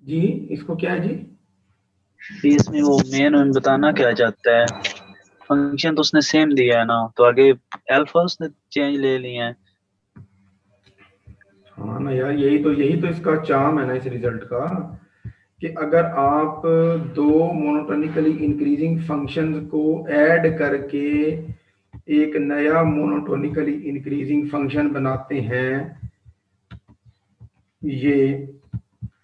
जी इसको क्या है जी? ये इसमें वो मेन में बताना क्या चाहता है। फंक्शन तो उसने सेम दिया है ना, तो आगे अल्फा उसने चेंज ले लिए हैं। हाँ ना यार, यही तो इसका चार्म है ना इस रिजल्ट का, कि अगर आप दो मोनोटोनिकली इंक्रीजिंग फंक्शंस को ऐड करके एक नया मोनोटोनिकली इंक्रीजिंग फंक्शन बनाते हैं, ये,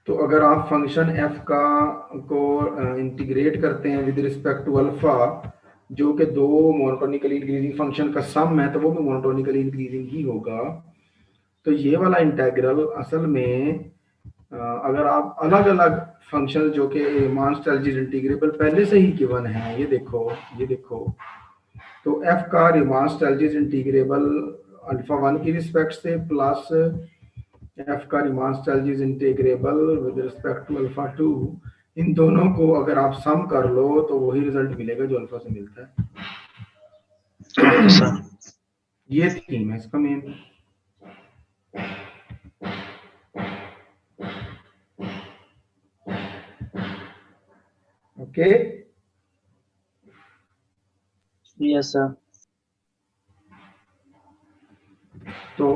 तो अगर आप फंक्शन एफ का को इंटीग्रेट करते हैं विद रिस्पेक्ट टू अल्फा, जो कि दो मोनोटोनिकली इंक्रीजिंग फंक्शन का सम है, तो वो भी मोनोटोनिकली इंक्रीजिंग ही होगा। तो ये वाला इंटेग्रल असल में अगर आप अलग अलग फंक्शन जो कि रीमान स्ट्रेटजीज इंटीग्रेबल पहले से ही गिवन है, ये देखो, तो एफ का Riemann Stieltjes integrable alpha one की रिस्पेक्ट से प्लस एफ का Riemann Stieltjes integrable with respect to alpha two, इन दोनों को अगर आप सम कर लो तो वही रिजल्ट मिलेगा जो अल्फा से मिलता ओके सर। है। ये थीम है इसका मेन। ओके। Yes sir. तो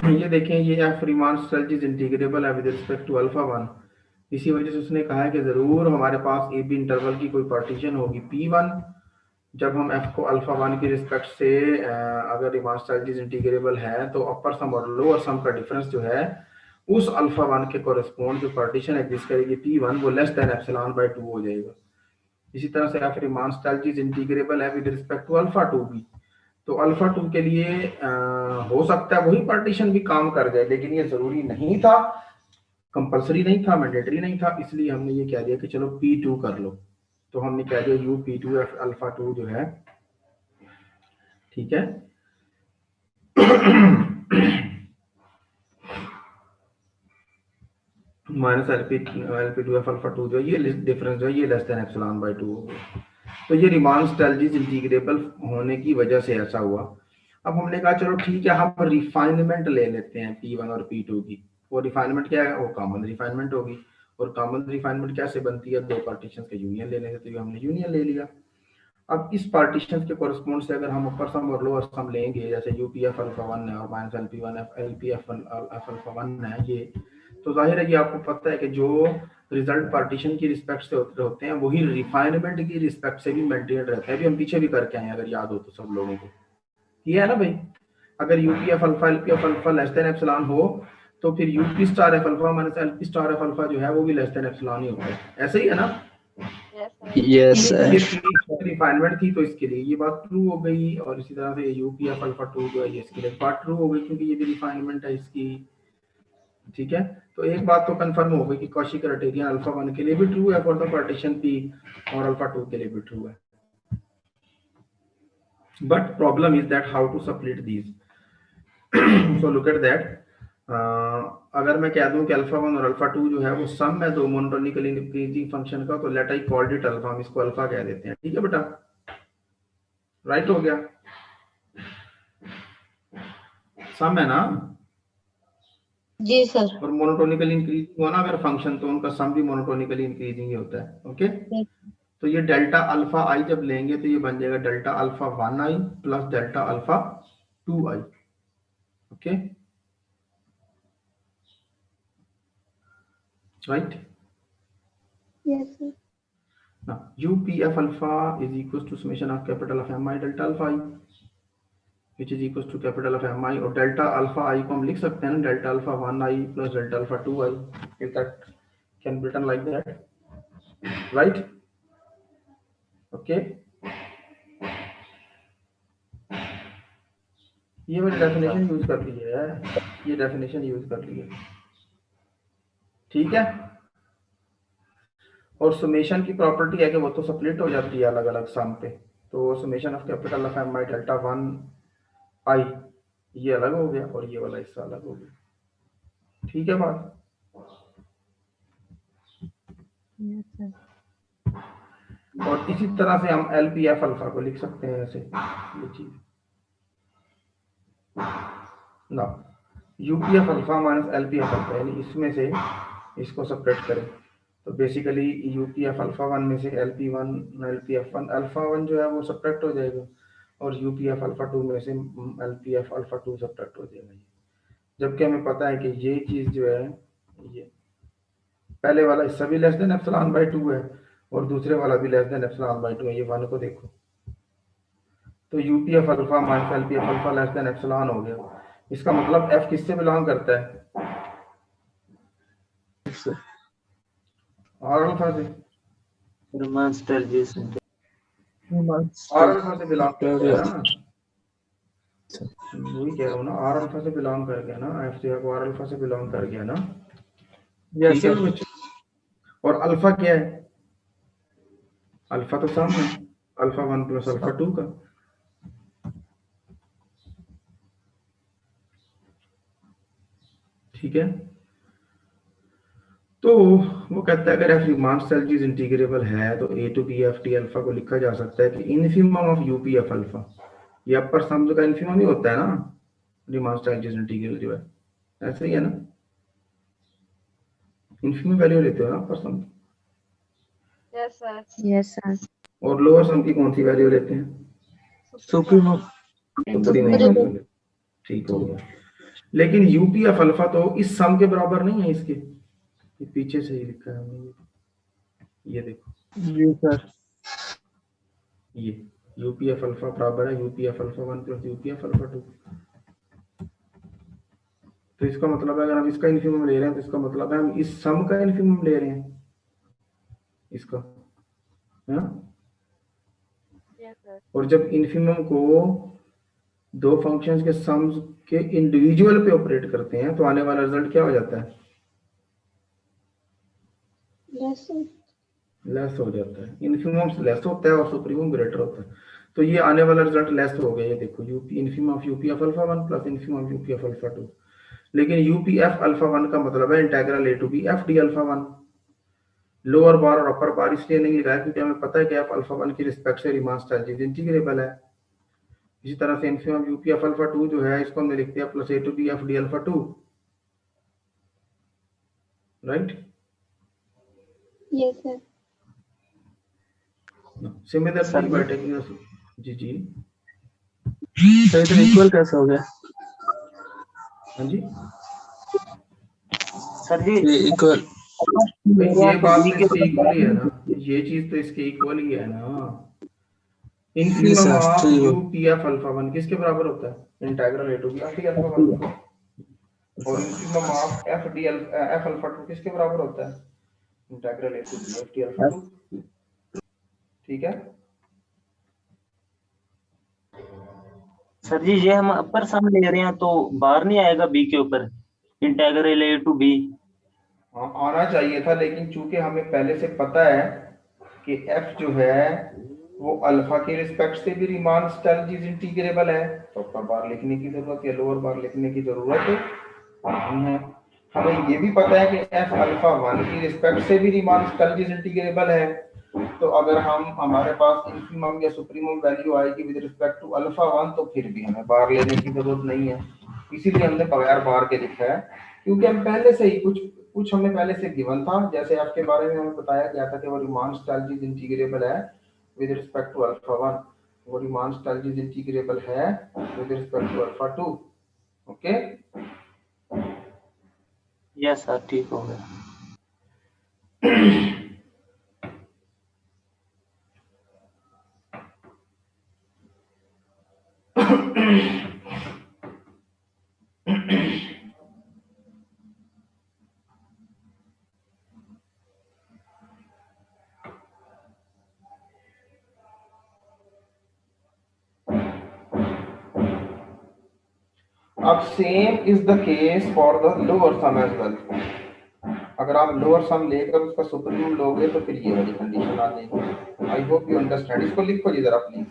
ये देखें, ये एफ रीमान स्ट्रेटजीज इंटीग्रेबल है with respect to alpha one. इसी वजह से उसने कहा है कि जरूर हमारे पास ए बी इंटरवल की कोई पार्टीशन होगी पी वन, जब हम एफ को अल्फा वन की रिस्पेक्ट से अगर रीमान स्ट्रेटजीज इंटीग्रेबल है, तो अपर सम और लोअर सम का डिफरेंस जो है उस अल्फा वन के कोरिस्पोंड जो पार्टीशन एग्जिस्ट करेगी पी वन, वो less than epsilon by two हो जाएगा। इसी तरह से एफ रीमान स्ट्रेटजीज इंटीग्रेबल है with respect to alpha two भी, तो अल्फा टू के लिए हो सकता है वही पार्टीशन भी काम कर जाए, लेकिन ये जरूरी नहीं था, कंपलसरी नहीं था, मैंडेटरी नहीं था, इसलिए हमने ये कह दिया कि चलो पी टू कर लो। तो हमने कह दिया U P two F alpha two जो है, ठीक है। Minus L P two F alpha two जो ये डिफरेंस जो है ये less than epsilon by two हो गया। तो ये रीमान स्ट्रेटजीज इंटीग्रेबल होने की वजह से ऐसा हुआ। अब हमने कहा चलो ठीक है, हम रिफाइनमेंट ले लेते हैं पी वन और पी टू की। वो रिफाइनमेंट क्या है? वो कॉमन रिफाइनमेंट होगी। और कॉमन रिफाइनमेंट कैसे बनती है? दो पार्टीशन का यूनियन लेने से, तो ये हमने यूनियन ले लिया। अब इस पार्टीशन के कोरस्पोंड से अगर हम अपर सम और लोअर सम लेंगे, जैसे यूपी एफ अल्फा वन है और minus L P one F L P F alpha one है ये, तो जाहिर है कि आपको पता है कि जो रिजल्ट पार्टीशन की रिस्पेक्ट से होते हैं वही रिफाइनमेंट की रिस्पेक्ट से भी मेंटेन रहते हैं। अभी हम पीछे भी करके आए हैं, अगर याद हो तो सब लोगों को ये है ना भाई। अगर UP F alpha L P F alpha less than epsilon हो, तो फिर UP star F alpha minus L P star F alpha जो है वो भी लेस देन एप्सिलॉन ही होता है। ऐसे ही है ना? यस ये सर। रिफाइनमेंट थी, तो इसके लिए ये बात ट्रू हो गई। और इसी तरह से यूपी एफ अल्फा टू जो है ये इसके लिए बात ट्रू हो गई, क्योंकि ये भी रिफाइनमेंट है इसकी। ठीक है, तो एक बात तो कंफर्म हो गई कि कॉची क्राइटेरियन अल्फा वन के लिए भी ट्रू है फॉर द पार्टीशन पी, और अल्फा टू के लिए भी ट्रू है। But problem is that how to separate these. So look at that. अगर मैं कह दूं कि अल्फा वन और अल्फा टू जो है वो सम है दो मोनोटोनिकली इंक्रीजिंग फंक्शन का, तो let I called it alpha, हम इसको अल्फा कह देते हैं। ठीक है बेटा, राइट हो गया? सम है ना? जी सर। और मोनोटोनिकली इंक्रीजिंग हो ना अगर फंक्शन, तो उनका सम भी मोनोटोनिकली इंक्रीजिंग ही होता है। ओके, तो ये डेल्टा अल्फा आई जब लेंगे तो ये बन जाएगा delta alpha one I plus delta alpha two I. Okay, right? Yes sir. now UPF alpha is equals to summation of capital of mi delta alpha I, which is equals to capital of mi, और delta alpha आई को हम लिख सकते हैं ना delta alpha one I plus delta alpha two I, if that can be written like that, right? Okay, ये मैंने definition use कर ली है, ये डेफिनेशन यूज कर ली है। ठीक है, और समेशन की प्रॉपर्टी है कि वो तो स्प्लिट हो जाती है अलग अलग सम पे, तो summation of capital of M I delta one I ये अलग हो गया और ये वाला हिस्सा अलग हो गया। ठीक है बात? Yes sir. और इसी तरह से हम एल पी एफ अल्फा को लिख सकते हैं ऐसे, ये चीज ना, UPF alpha minus L P F alpha, यानी इसमें से इसको सेपरेट करें तो बेसिकली यूपीएफ अल्फा वन में से एलपी1 एलपीएफ वन अल्फा वन जो है वो सब्ट्रैक्ट हो जाएगा और यूपीएफ अल्फा टू में से एलपीएफ अल्फा टू सब्ट्रैक्ट हो जाएगा। जबकि हमें पता है कि ये चीज जो है ये पहले वाला हिस्सा भी लेस देन एप्सिलॉन बाय 2 है और दूसरे वाला भी लेस देन एप्सिलॉन बाय 2 है। ये वन को देखो तो UPF alpha minus LPF alpha less than epsilon हो गया। इसका मतलब एफ किससे बिलोंग करता है? आर अल्फा से। रीमान स्टाइलजीज आर अल्फा से बिलोंग करता है ना, वही कह रहा हूँ ना, आर अल्फा से बिलोंग कर गया ना, एफ जो है वो आर अल्फा से बिलोंग कर गया ना। ठीक है बच्चों। और अल्फा क्या है? अल्फा तो सम है, alpha one plus alpha two का। ठीक है, तो वो कहता है अगर एफ रीमान स्टाइलजीज इंटीग्रेबल है तो A to B F T alpha को लिखा जा सकता है कि infimum of UP F alpha. ये अपर सम का इनफिमम ही होता है ना रीमान स्टाइलजीज इंटीग्रल जो है, ऐसे ही है ना, इनफिमम वैल्यू लेते हो ना upper sum. Yes sir. Yes sir. और लोअर सम की कौन सी वैल्यू लेते हैं? सुप्रीमम। सुप्रीमम। ठीक हो गया। लेकिन यूपीएफ अल्फा तो इस सम के बराबर नहीं है इसके, ये पीछे से ही लिखा है हमने, ये देखो जी सर। ये यूपीएफ अल्फा बराबर है UPF alpha one plus UPF alpha to. तो इसका मतलब है अगर हम इसका इनफिमम ले रहे हैं तो इसका मतलब है हम इस सम का इनफिमम ले रहे हैं इसका, है? Yes sir. और जब इनफिमम को दो फंक्शंस के सम्स के इंडिविजुअल पे ऑपरेट करते हैं तो आने वाला रिजल्ट क्या हो जाता है? लेस हो जाता है। इनफिमम लेस होता है और सुप्रीमम ग्रेटर होता है। तो ये आने वाला रिजल्ट लेस हो गया, ये देखो UP infimum of UPF alpha one plus infimum of UPF alpha two. लेकिन यूपीएफ अल्फा वन का मतलब है integral A to B F D alpha one. Lower bar और अपर बार इसलिए नहीं लिखा है क्योंकि हमें पता है कि एफ अल्फा वन की रिस्पेक्ट से रीमान स्टाइलजीज इंटीग्रेबल है। इसी तरह से इनफिमम यूपीएफ अल्फा टू जो है इसको हमने लिख दिया plus A to B F D alpha two, right? Yes sir. Similarly by taking G जी सर इधर इक्वल कैसे हो गया? हाँ जी सर जी इक्वल। ये बात तो इसके इक्वल ही है ना, ये चीज तो इसके इक्वल ही है ना। Infimum of UPF alpha one किसके बराबर होता है? Integral A to B F D alpha one. और infimum of F D F alpha two किसके बराबर होता है? Integral A to B F D alpha two. ठीक है सर जी ये हम अपर सम ले रहे हैं तो बार नहीं आएगा बी के ऊपर, इंटीग्रल ए टू बी। हाँ आना चाहिए था, लेकिन चूंकि हमें पहले से पता है कि एफ जो है वो अल्फा के रिस्पेक्ट से भी रीमान स्टाइलजीज इंटीग्रेबल है तो अपर बार लिखने की जरूरत या लोअर बार लिखने की जरूरत नहीं है। हमें ये भी पता है कि एफ अल्फा वन की रिस्पेक्ट से भी रीमान स्टाइलजीज इंटीग्रेबल है। तो अगर हम हमारे पास इनफिमम या सुप्रीमम वैल्यू आएगी with respect to alpha one तो फिर भी हमें बार लेने की जरूरत नहीं है। इसीलिए हमने बगैर बार के लिखा है क्योंकि हम पहले से ही कुछ हमें पहले से गिवन था। जैसे आपके बारे में हमें बताया गया था कि वो रीमान स्टाइलजीज इंटीग्रेबल है with respect to alpha one, वो रीमान स्टाइलजीज इंटीग्रेबल है with respect to alpha two. Okay yes sir ठीक हो गया। अब same is the case for the lower sum as well. अगर आप लोअर सम लेकर उसका सुप्रीमम लोगे तो फिर ये वाली कंडीशन आ जाएगी। I hope you understand. इसको लिखो जी जरा please,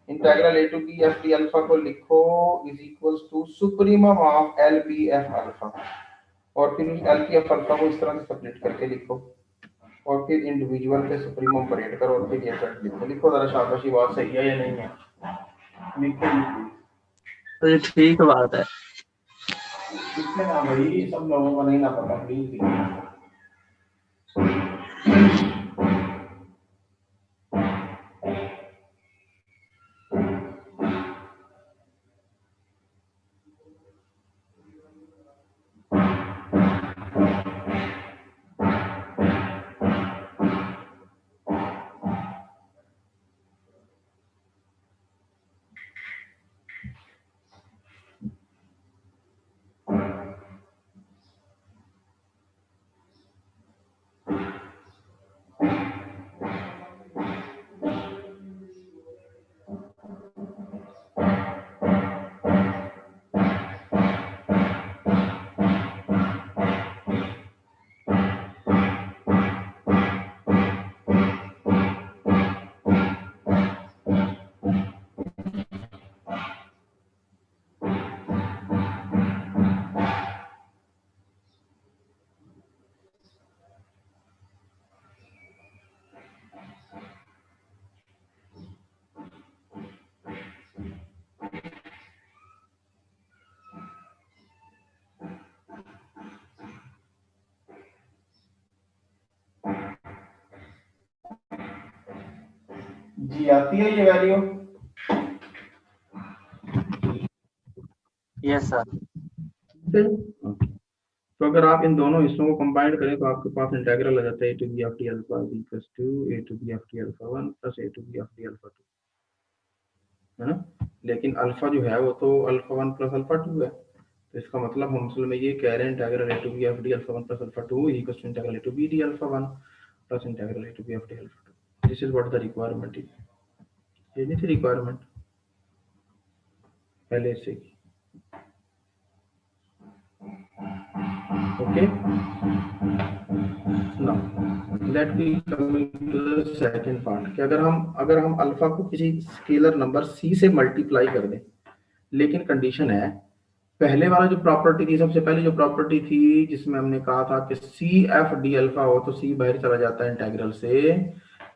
integral A to B F D alpha को लिखो is equals to supremum of L P F alpha, और फिर एल पी एफ अल्फा को इस तरह से सेपरेट करके लिखो और फिर इंडिविजुअल पे सुप्रीमम ऑपरेट करो और फिर ये सेट लिखो। लिखो जरा शाबाशी, बात सही है या नहीं है? लिखो तो ये ठीक बात है। इसमें ना भाई सब लोगों को नहीं ना पता, प्लीज जी आती है ये वैल्यू? Yes sir. तो अगर आप इन दोनों हिस्सों को कंबाइन करें तो आपके पास इंटीग्रल आ जाता है a to b of d alpha is equals to a to b of d alpha 1 plus a to b of d alpha 2, है ना? लेकिन अल्फा जो है वो तो अल्फा 1 प्लस अल्फा 2 है, तो इसका मतलब हम असल में ये कह रहे हैं integral a to b of d alpha 1 plus alpha 2 is equals to integral a to b d alpha 1 plus integral a to b of d alpha 2. This is what the requirement is. ये नहीं थी requirement पहले से की. Okay, now let me coming to the second part कि अगर हम alpha को किसी स्केलर नंबर c से मल्टीप्लाई कर दें, लेकिन कंडीशन है पहले वाला जो प्रॉपर्टी थी, सबसे पहले जो प्रॉपर्टी थी जिसमें हमने कहा था कि सी एफ डी अल्फा हो तो सी बाहर चला जाता है इंटीग्रल से,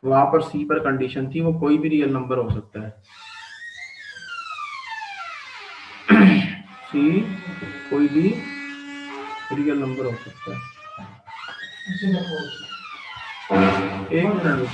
वहां पर सी पर कंडीशन थी वो कोई भी रियल नंबर हो सकता है. सी कोई भी रियल नंबर हो सकता है. एक मिनट.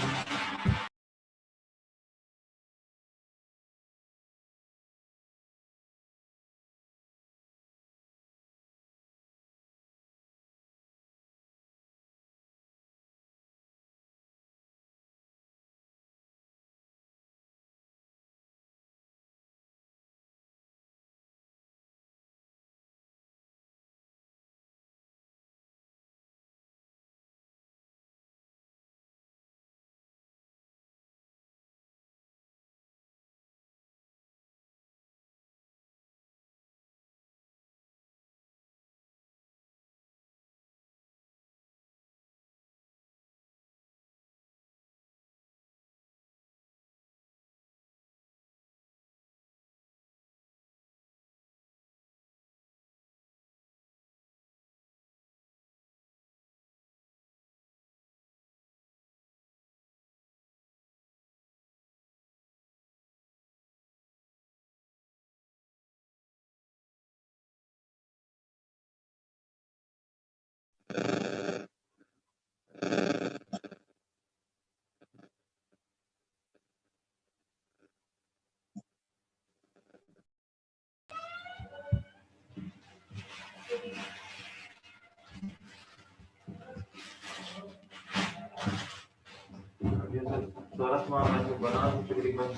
तकरीबन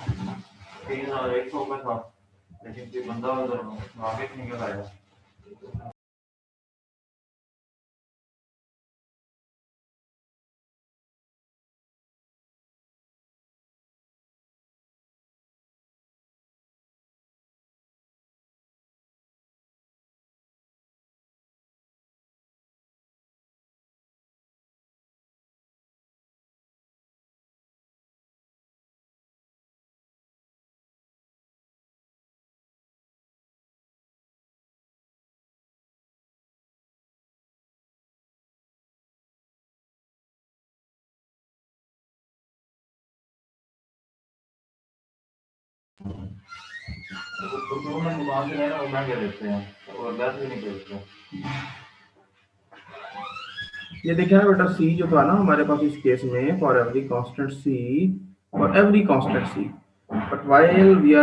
3,100 का था, लेकिन कोई बंदा आगे निकल आया. ये देखिए ना बेटा, सी जो था ना हमारे पास इस केस में for every constant C, but while we are